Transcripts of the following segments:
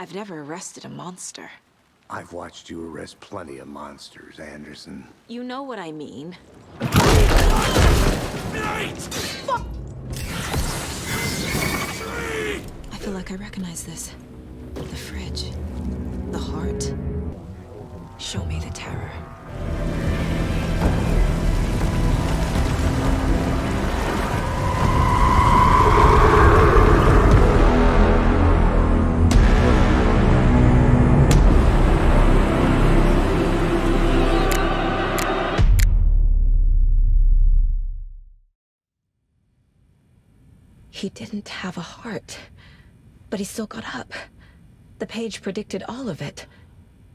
I've never arrested a monster. I've watched you arrest plenty of monsters, Anderson. You know what I mean. Fuck! I feel like I recognize this. The fridge. The heart. Show me the terror. He didn't have a heart, but he still got up. The page predicted all of it.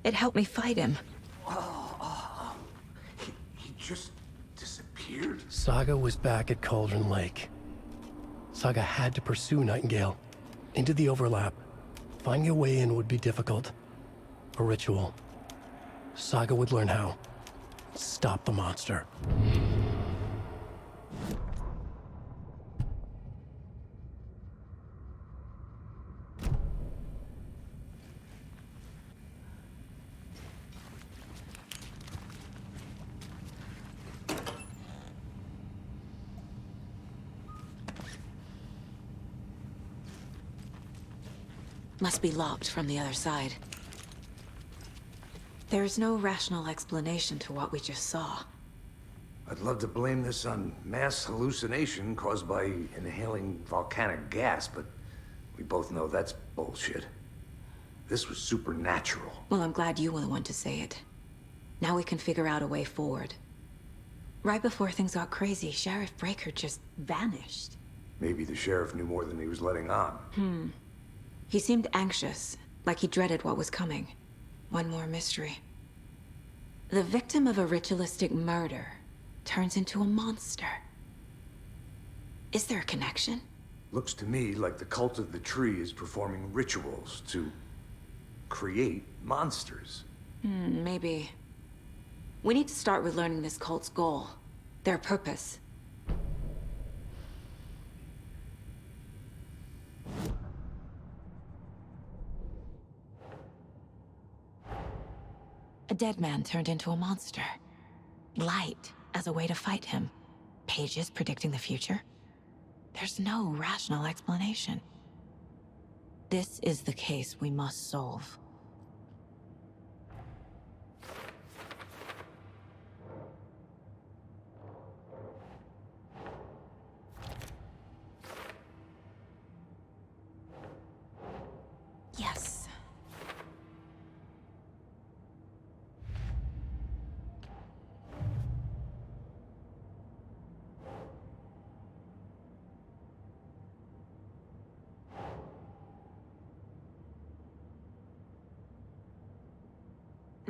It helped me fight him. He just disappeared? Saga was back at Caulrdon Lake. Saga had to pursue Nightingale into the overlap. Finding a way in would be difficult. A ritual. Saga would learn how. Stop the monster. Must be locked from the other side. There's no rational explanation to what we just saw. I'd love to blame this on mass hallucination caused by inhaling volcanic gas, but we both know that's bullshit. This was supernatural. Well, I'm glad you were the one to say it. Now we can figure out a way forward. Right before things got crazy, Sheriff Breaker just vanished. Maybe the sheriff knew more than he was letting on. He seemed anxious, like he dreaded what was coming. One more mystery. The victim of a ritualistic murder turns into a monster. Is there a connection? Looks to me like the cult of the tree is performing rituals to create monsters. Maybe. We need to start with learning this cult's goal. Their purpose. A dead man turned into a monster. Light as a way to fight him. Pages predicting the future. There's no rational explanation. This is the case we must solve. Yes.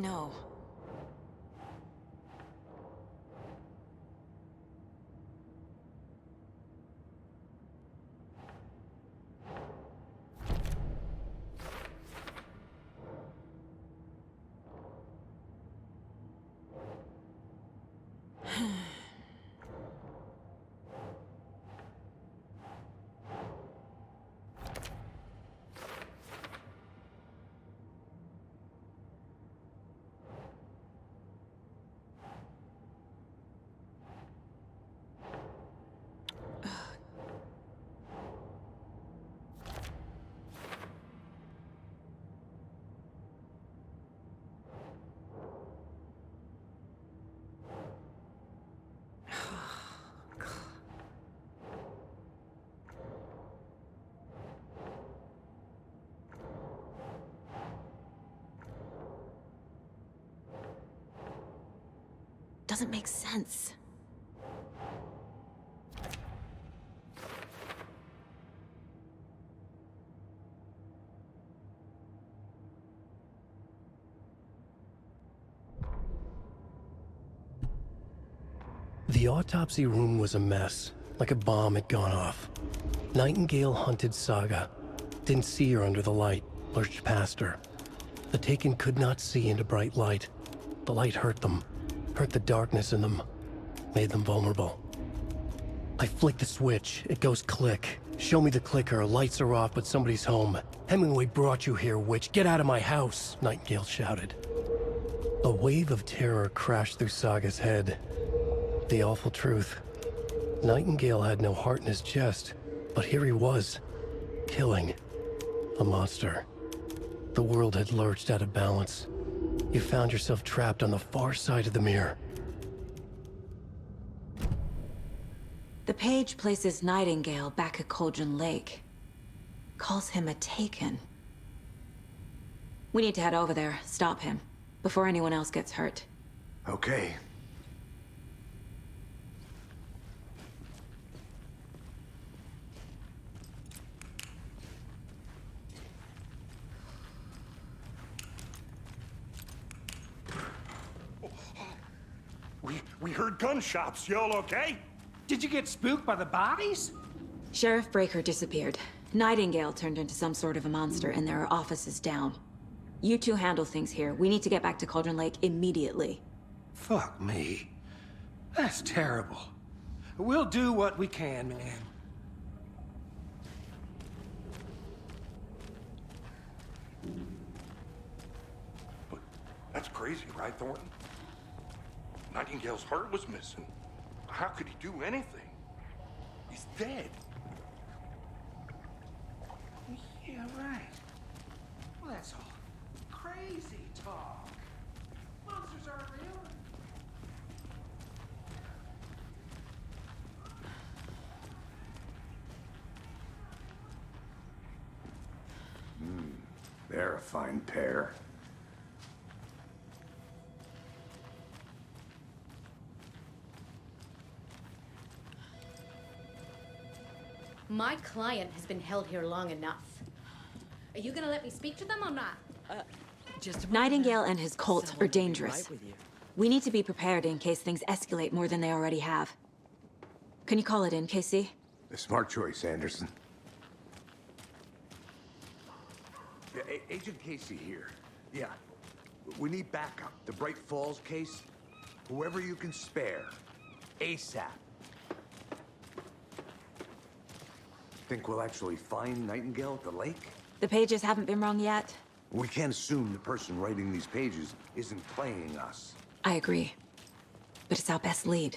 No. Doesn't make sense. The autopsy room was a mess, like a bomb had gone off. Nightingale hunted Saga. Didn't see her under the light, lurched past her. The Taken could not see into bright light. The light hurt them, hurt the darkness in them, made them vulnerable. I flick the switch, it goes click. Show me the clicker, lights are off, but somebody's home. Hemingway brought you here, witch. Get out of my house, Nightingale shouted. A wave of terror crashed through Saga's head. The awful truth. Nightingale had no heart in his chest, but here he was, killing a monster. The world had lurched out of balance. You found yourself trapped on the far side of the mirror. The page places Nightingale back at Caulrdon Lake. Calls him a Taken. We need to head over there, stop him, before anyone else gets hurt. Okay. We heard gunshots. Y'all okay? Did you get spooked by the bodies? Sheriff Breaker disappeared. Nightingale turned into some sort of a monster, and there are offices down. You two handle things here. We need to get back to Caulrdon Lake immediately. Fuck me. That's terrible. We'll do what we can, man. But that's crazy, right, Thornton? Nightingale's heart was missing. How could he do anything? He's dead. Yeah, right. Well, that's all crazy talk. Monsters aren't real. They're a fine pair. My client has been held here long enough. Are you gonna let me speak to them or not? Nightingale and his cult are dangerous. We need to be prepared in case things escalate more than they already have. Can you call it in, Casey? A smart choice, Anderson. Yeah, Agent Casey here. Yeah. We need backup. The Bright Falls case. Whoever you can spare. ASAP. Think we'll actually find Nightingale at the lake? The pages haven't been wrong yet. We can't assume the person writing these pages isn't playing us. I agree. But it's our best lead.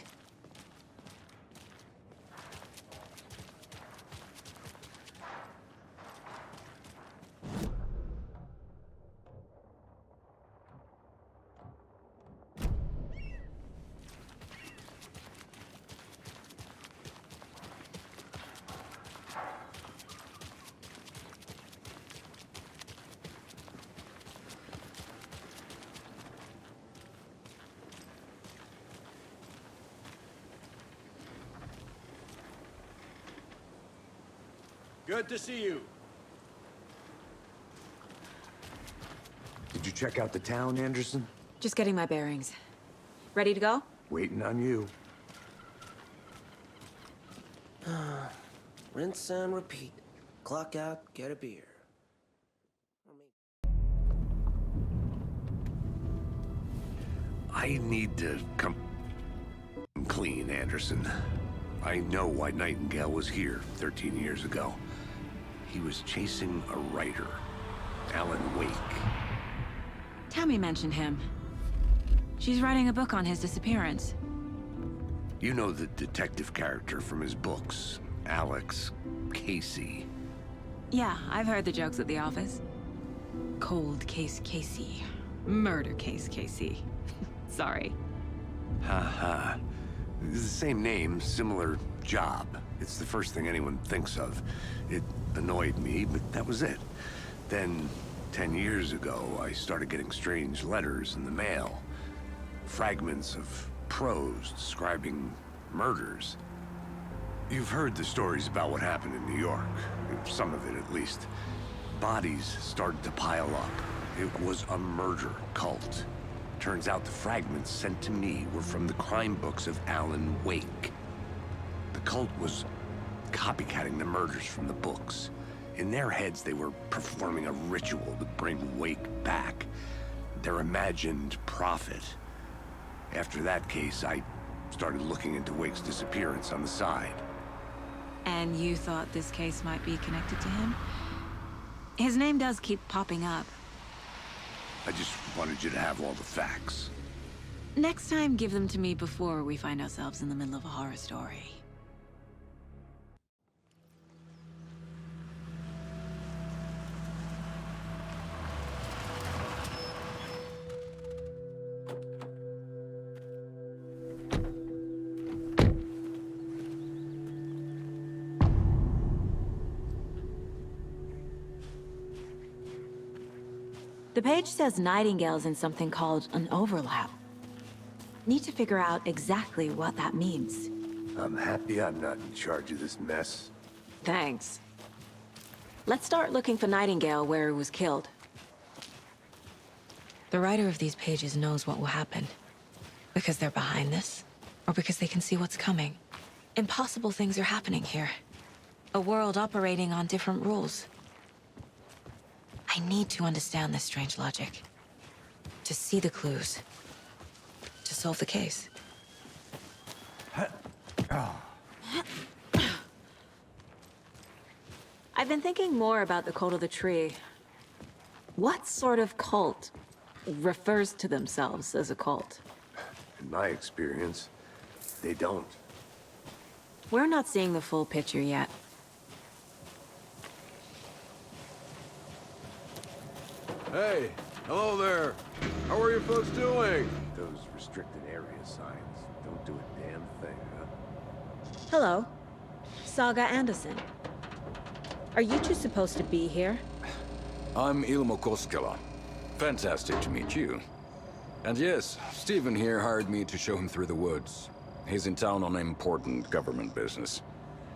Good to see you. Did you check out the town, Anderson? Just getting my bearings. Ready to go? Waiting on you. Rinse and repeat. Clock out, get a beer. I need to come clean, Anderson. I know why Nightingale was here 13 years ago. He was chasing a writer, Alan Wake. Tammy mentioned him. She's writing a book on his disappearance. You know the detective character from his books, Alex Casey. Yeah, I've heard the jokes at the office. Cold case Casey. Murder case Casey. Sorry. Ha. The same name, similar job. It's the first thing anyone thinks of. It annoyed me, but that was it. Then, 10 years ago, I started getting strange letters in the mail. Fragments of prose describing murders. You've heard the stories about what happened in New York. Some of it, at least. Bodies started to pile up. It was a murder cult. Turns out the fragments sent to me were from the crime books of Alan Wake. The cult was copycatting the murders from the books. In their heads, they were performing a ritual to bring Wake back. Their imagined prophet. After that case, I started looking into Wake's disappearance on the side. And you thought this case might be connected to him? His name does keep popping up. I just wanted you to have all the facts. Next time, give them to me before we find ourselves in the middle of a horror story. The page says Nightingale's in something called an overlap. Need to figure out exactly what that means. I'm happy I'm not in charge of this mess. Thanks. Let's start looking for Nightingale where he was killed. The writer of these pages knows what will happen. Because they're behind this, or because they can see what's coming. Impossible things are happening here. A world operating on different rules. I need to understand this strange logic. To see the clues. To solve the case. I've been thinking more about the cult of the tree. What sort of cult refers to themselves as a cult? In my experience, they don't. We're not seeing the full picture yet. Hey, hello there. How are you folks doing? Those restricted area signs don't do a damn thing, huh? Hello. Saga Anderson. Are you two supposed to be here? I'm Ilmo Koskela. Fantastic to meet you. And yes, Stephen here hired me to show him through the woods. He's in town on important government business.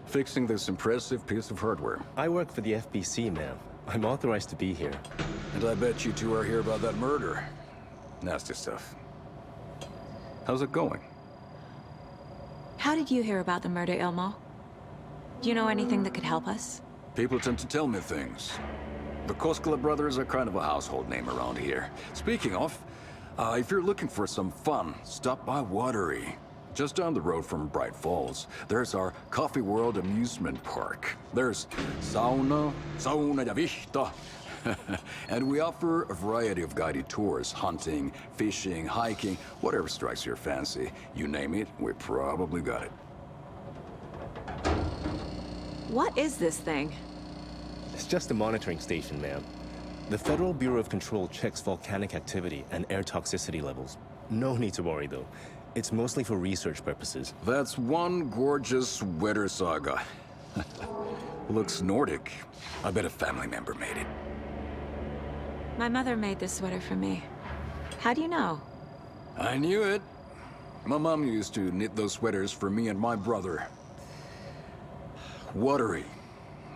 Fixing this impressive piece of hardware. I work for the FBC, ma'am. I'm authorized to be here. And I bet you two are here about that murder. Nasty stuff. How's it going? How did you hear about the murder, Ilmo? Do you know anything that could help us? People tend to tell me things. The Koskela brothers are kind of a household name around here. Speaking of, if you're looking for some fun, stop by Watery. Just down the road from Bright Falls, there's our Coffee World amusement park. There's sauna ja vihta. And we offer a variety of guided tours, hunting, fishing, hiking, whatever strikes your fancy. You name it, we probably got it. What is this thing? It's just a monitoring station, ma'am. The Federal Bureau of Control checks volcanic activity and air toxicity levels. No need to worry, though. It's mostly for research purposes. That's one gorgeous sweater, Saga. Looks Nordic. I bet a family member made it. My mother made this sweater for me. How do you know? I knew it. My mom used to knit those sweaters for me and my brother. Watery,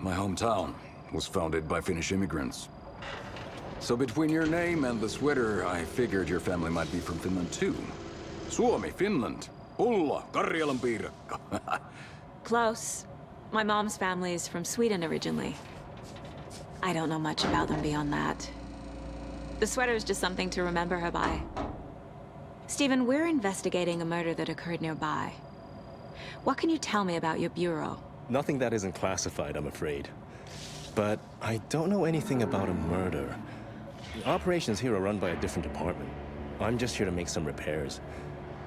my hometown, was founded by Finnish immigrants. So between your name and the sweater, I figured your family might be from Finland too. Suomi, Finland. Ulla, Karjalan piirakka. Close. My mom's family is from Sweden originally. I don't know much about them beyond that. The sweater is just something to remember her by. Stephen, we're investigating a murder that occurred nearby. What can you tell me about your bureau? Nothing that isn't classified, I'm afraid. But I don't know anything about a murder. The operations here are run by a different department. I'm just here to make some repairs.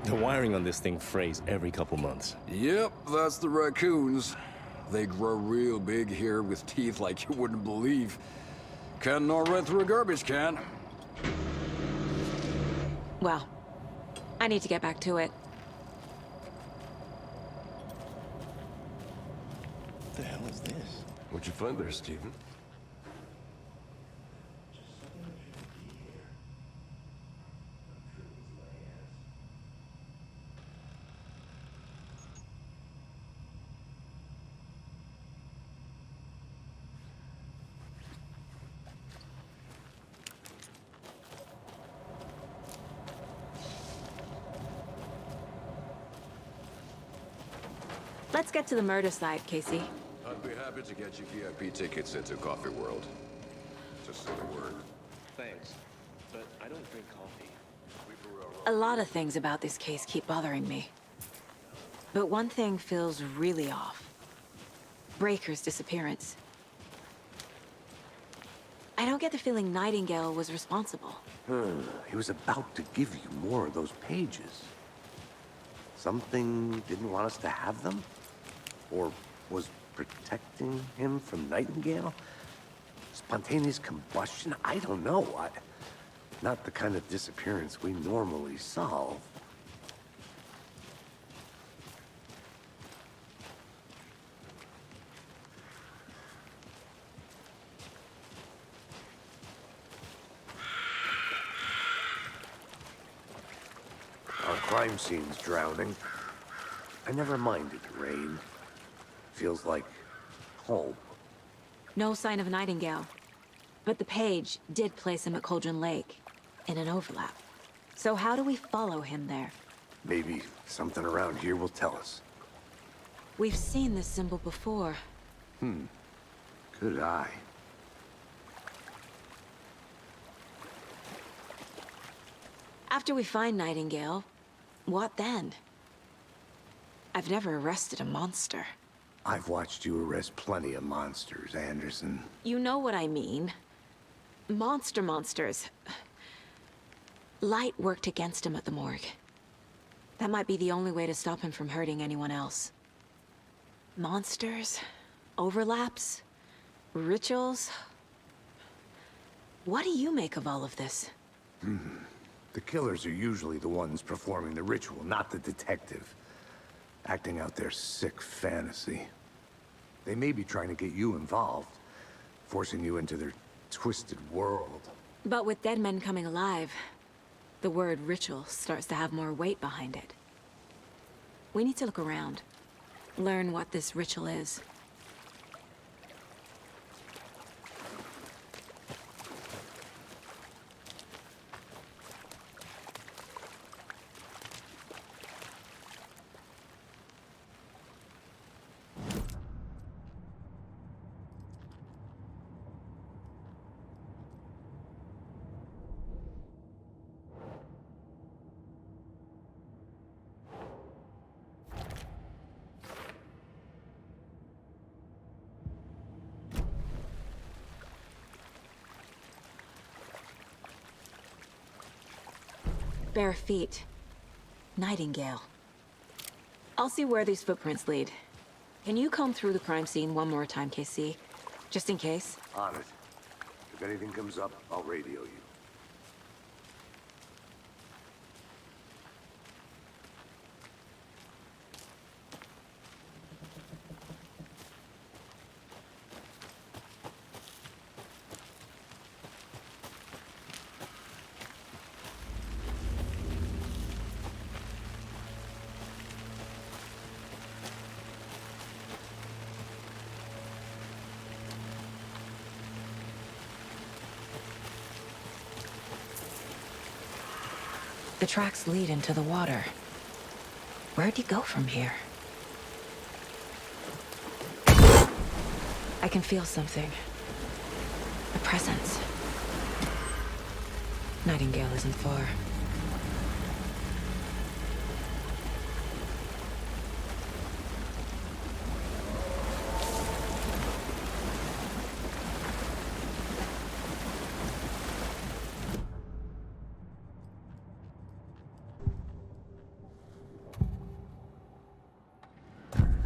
The wiring on this thing frays every couple months. Yep, that's the raccoons. They grow real big here with teeth like you wouldn't believe. Can't gnaw right through a garbage can. Well, I need to get back to it. What the hell is this? What'd you find there, Stephen? Let's get to the murder site, Casey. I'd be happy to get you VIP tickets into Coffee World. Just say the word. Thanks, but I don't drink coffee. A lot of things about this case keep bothering me. But one thing feels really off. Breaker's disappearance. I don't get the feeling Nightingale was responsible. He was about to give you more of those pages. Something didn't want us to have them? Or was protecting him from Nightingale? Spontaneous combustion? I don't know. Not the kind of disappearance we normally solve. Our crime scene's drowning. I never minded the rain. Feels like home. No sign of Nightingale. But the page did place him at Caulrdon Lake, in an overlap. So how do we follow him there? Maybe something around here will tell us. We've seen this symbol before. Good eye. After we find Nightingale, what then? I've never arrested a monster. I've watched you arrest plenty of monsters, Anderson. You know what I mean. Monsters. Light worked against him at the morgue. That might be the only way to stop him from hurting anyone else. Monsters? Overlaps? Rituals? What do you make of all of this? The killers are usually the ones performing the ritual, not the detective. Acting out their sick fantasy. They may be trying to get you involved, forcing you into their twisted world. But with dead men coming alive, the word ritual starts to have more weight behind it. We need to look around, learn what this ritual is. Bare feet. Nightingale. I'll see where these footprints lead. Can you comb through the crime scene one more time, KC? Just in case? On it. If anything comes up, I'll radio you. The tracks lead into the water. Where'd he go from here? I can feel something. A presence. Nightingale isn't far.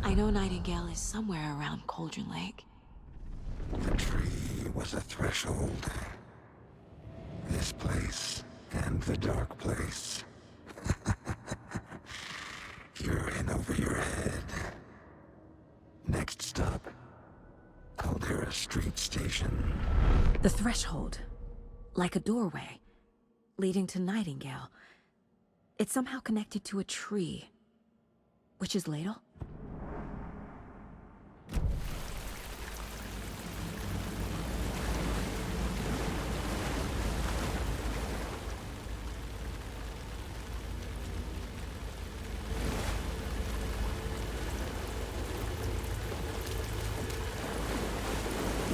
I know Nightingale is somewhere around Caulrdon Lake. The tree was a threshold. This place and the dark place. You're in over your head. Next stop, Caldera Street Station. The threshold. Like a doorway. Leading to Nightingale. It's somehow connected to a tree. Which is Ladle?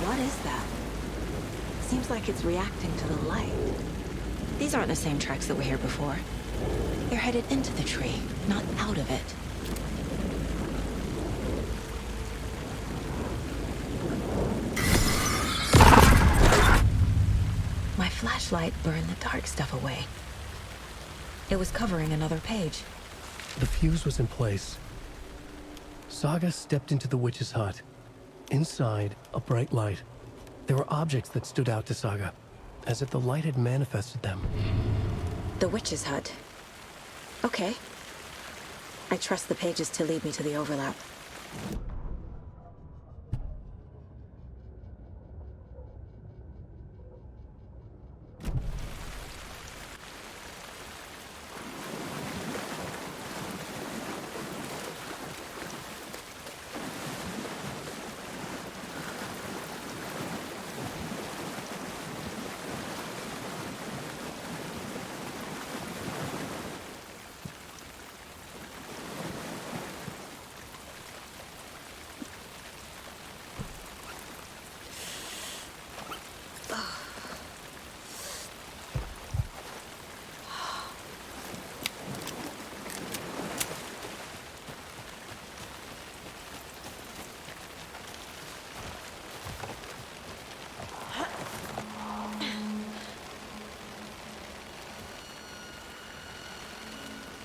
What is that? Seems like it's reacting to the light. These aren't the same tracks that were here before. They're headed into the tree, not out of it. light burned the dark stuff away. It was covering another page. The fuse was in place. Saga stepped into the witch's hut. Inside, a bright light. There were objects that stood out to Saga, as if the light had manifested them. The witch's hut. Okay. I trust the pages to lead me to the overlap.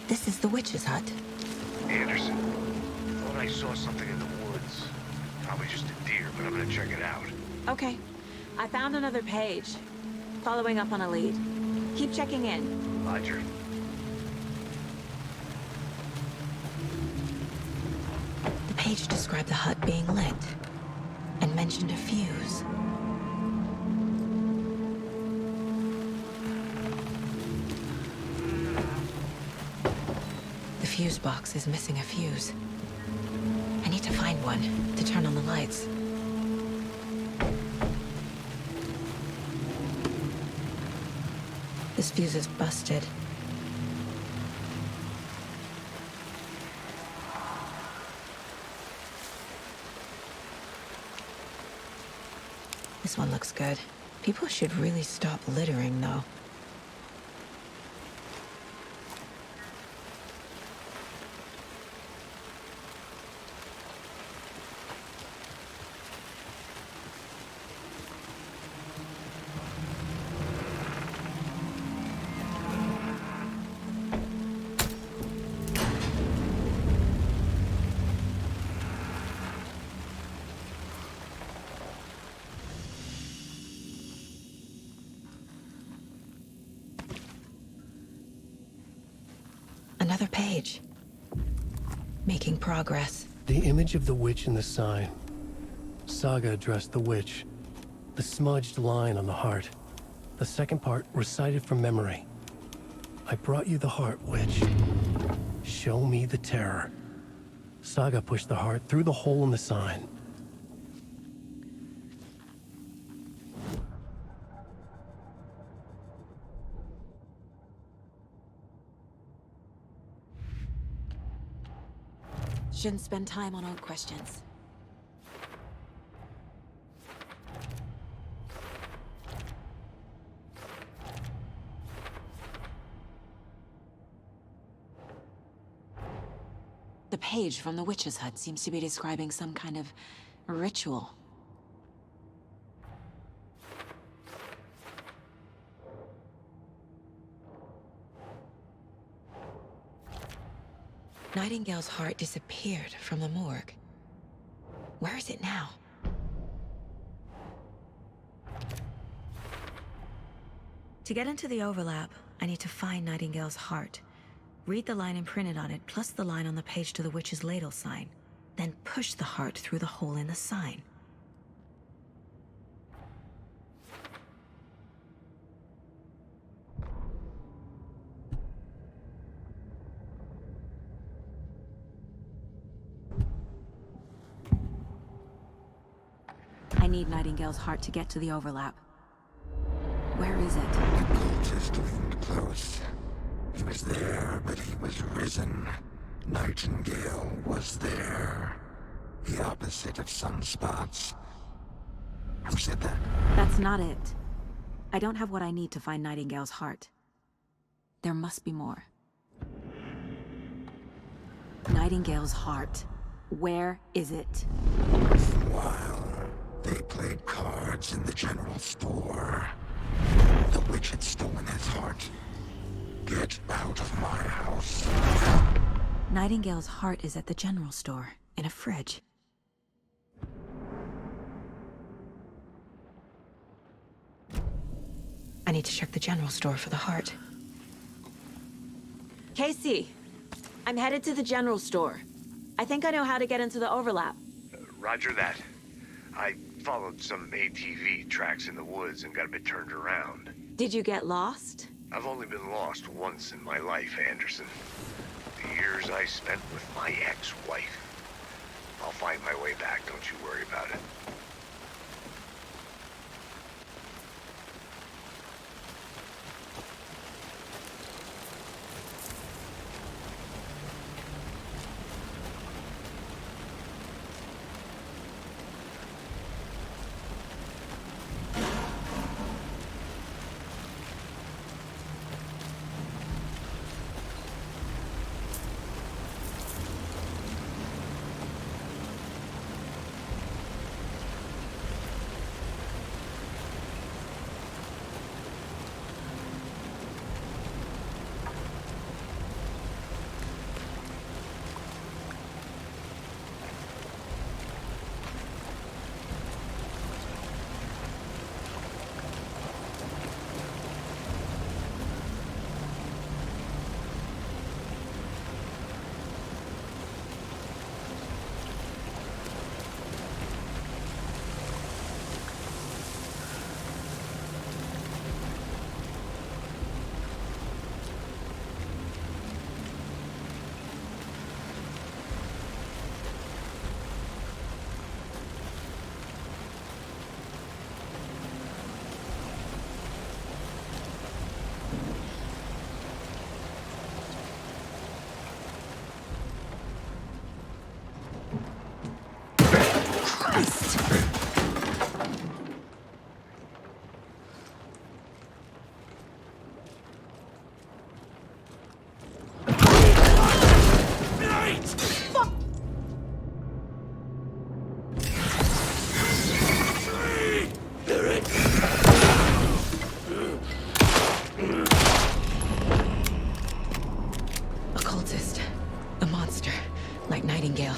This is the witch's hut. Anderson, thought I saw something in the woods. Probably just a deer, but I'm gonna check it out. Okay. I found another page. Following up on a lead. Keep checking in. Roger. The page described the hut being lit and mentioned a fuse. The fuse box is missing a fuse. I need to find one to turn on the lights. This fuse is busted. This one looks good. People should really stop littering, though. Another page. Making progress. The image of the witch in the sign. Saga addressed the witch. The smudged line on the heart. The second part recited from memory. I brought you the heart, witch. Show me the terror. Saga pushed the heart through the hole in the sign. Shouldn't spend time on old questions. The page from the witch's hut seems to be describing some kind of ritual. Nightingale's heart disappeared from the morgue. Where is it now? To get into the overlap, I need to find Nightingale's heart. Read the line imprinted on it, plus the line on the page to the witch's ladle sign. Then push the heart through the hole in the sign. I need Nightingale's heart to get to the overlap. Where is it? The cultist leaned close. He was there, but he was risen. Nightingale was there. The opposite of sunspots. Who said that? That's not it. I don't have what I need to find Nightingale's heart. There must be more. Nightingale's heart. Where is it? While they played cards in the general store. The witch had stolen his heart. Get out of my house. Nightingale's heart is at the general store, in a fridge. I need to check the general store for the heart. Casey, I'm headed to the general store. I think I know how to get into the overlap. Roger that. I followed some ATV tracks in the woods and got a bit turned around. Did you get lost? I've only been lost once in my life, Anderson. The years I spent with my ex-wife. I'll find my way back, don't you worry about it. Nightingale.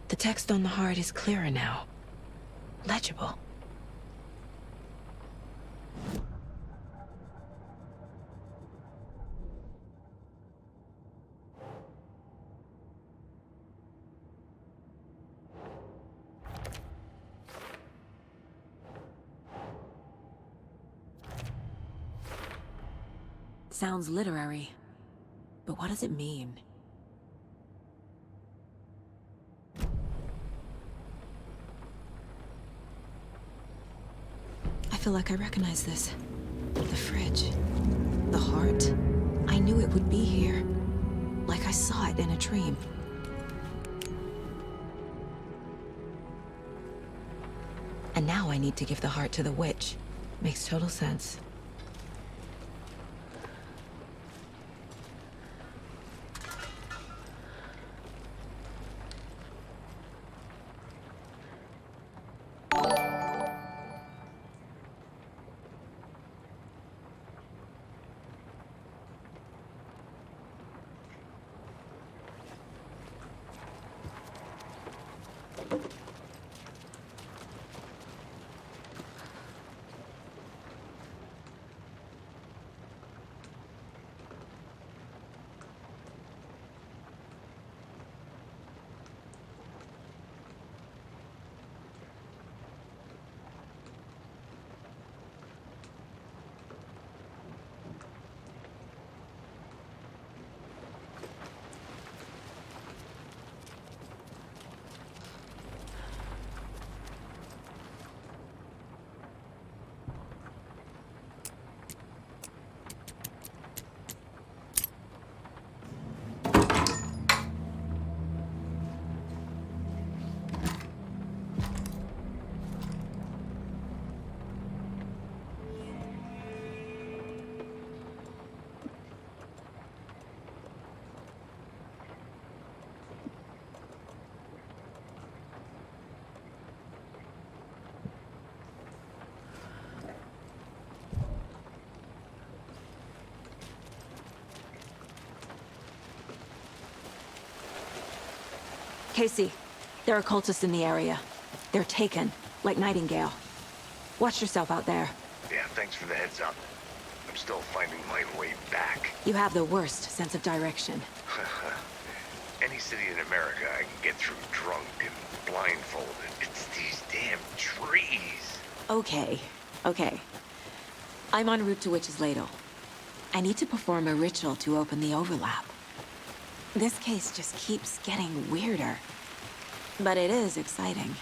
The text on the heart is clearer now. Legible. Sounds literary, but what does it mean? I feel like I recognize this. The fridge. The heart. I knew it would be here. Like I saw it in a dream. And now I need to give the heart to the witch. Makes total sense. Casey, there are cultists in the area. They're taken, like Nightingale. Watch yourself out there. Yeah, thanks for the heads up. I'm still finding my way back. You have the worst sense of direction. Any city in America I can get through drunk and blindfolded. It's these damn trees. Okay. I'm en route to Witch's Ladle. I need to perform a ritual to open the overlap. This case just keeps getting weirder. But it is exciting.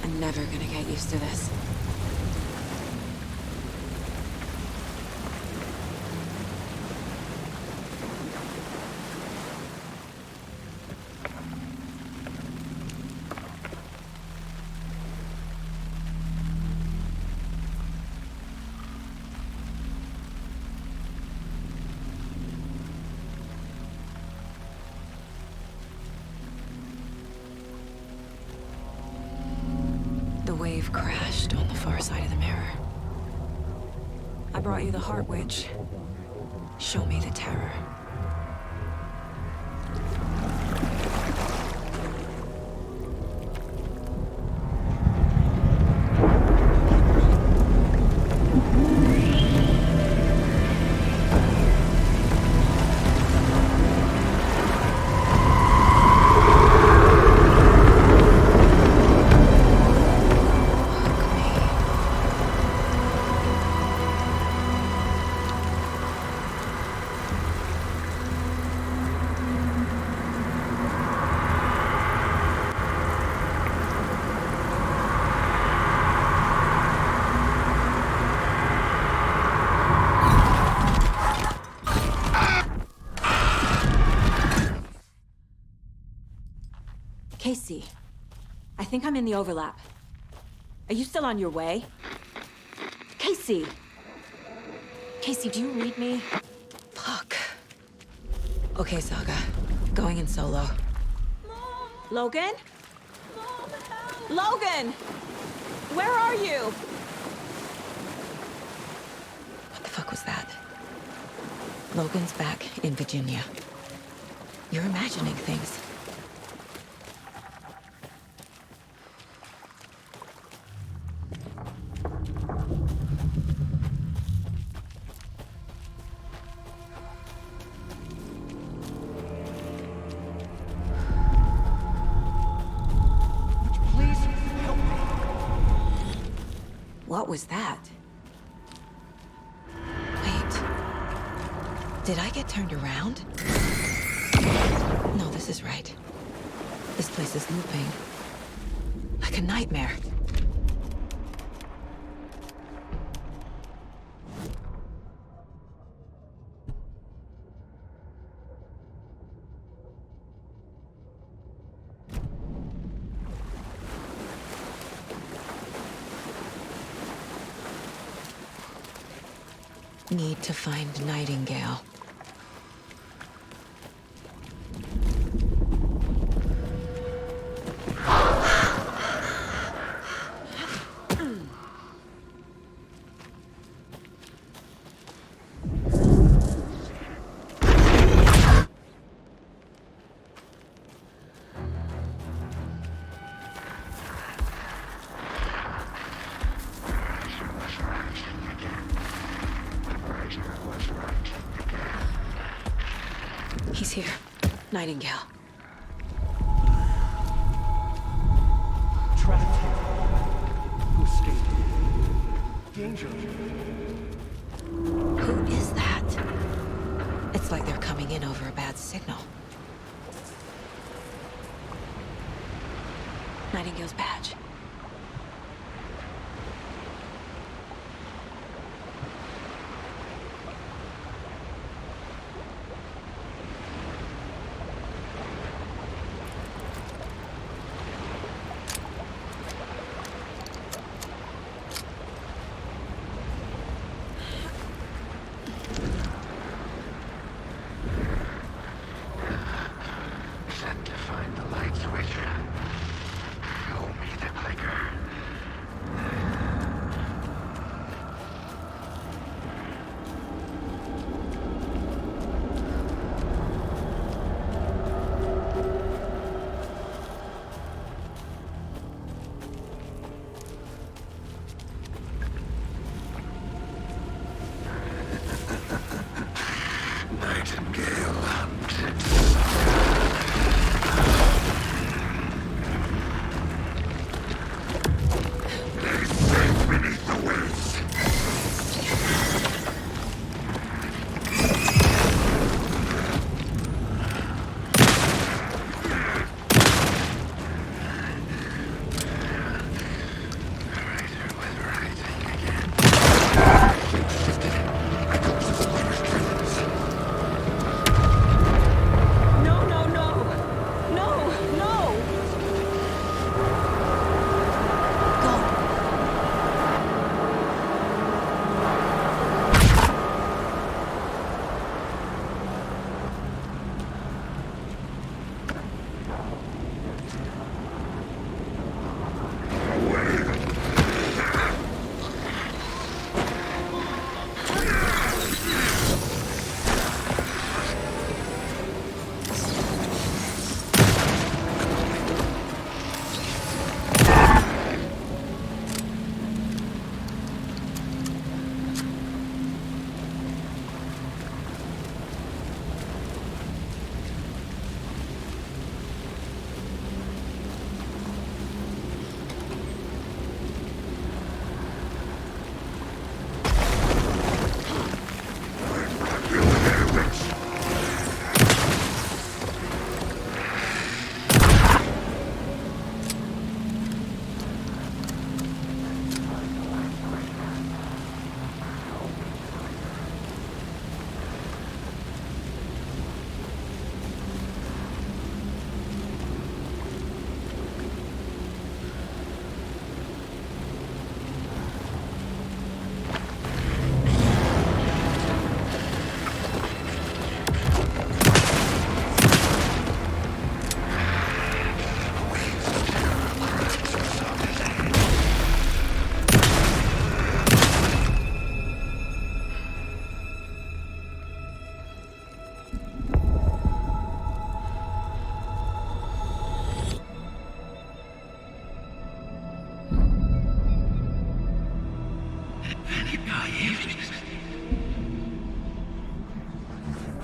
I'm never gonna get used to this. The wave crashed on the far side of the mirror. I brought you the Heart Witch. Show me the terror. Casey, I think I'm in the overlap. Are you still on your way? Casey! Casey, do you read me? Fuck. Okay, Saga. Going in solo. Mom! Logan? Mom, help! Logan! Where are you? What the fuck was that? Logan's back in Virginia. You're imagining things. What was that? Wait. Did I get turned around? No, this is right. This place is looping. Like a nightmare. Need to find Nightingale. He's here. Nightingale. Trapped here. Who escaped? Danger. Who is that? It's like they're coming in over a bad signal. Nightingale's badge. Nightingale hunt. They sank beneath the waves.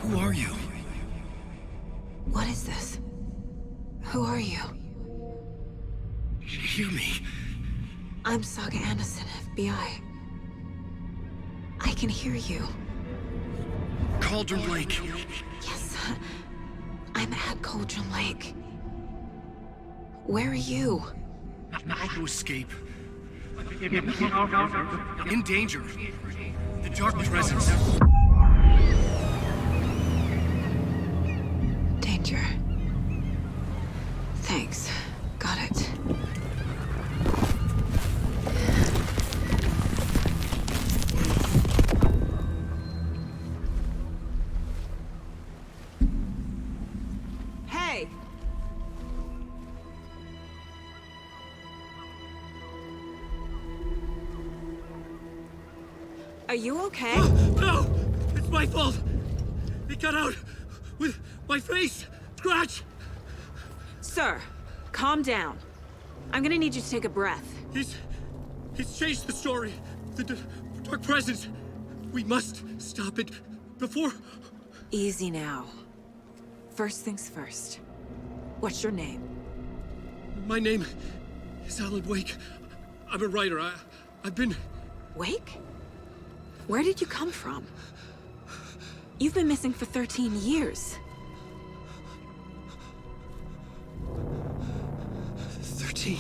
Who are you? What is this? Who are you? Hear me. I'm Saga Anderson, FBI. I can hear you. Caulrdon Lake. Yes, I'm at Caulrdon Lake. Where are you? How to escape. In danger. The dark presence. Danger. Thanks. Got it. Hey! Are you okay? No! It's my fault! It got out with my face! Scratch! Sir, calm down. I'm gonna need you to take a breath. He's changed the story. The dark presence. We must stop it before... Easy now. First things first. What's your name? My name is Alan Wake. I'm a writer. I've been... Wake? Where did you come from? You've been missing for 13 years. 13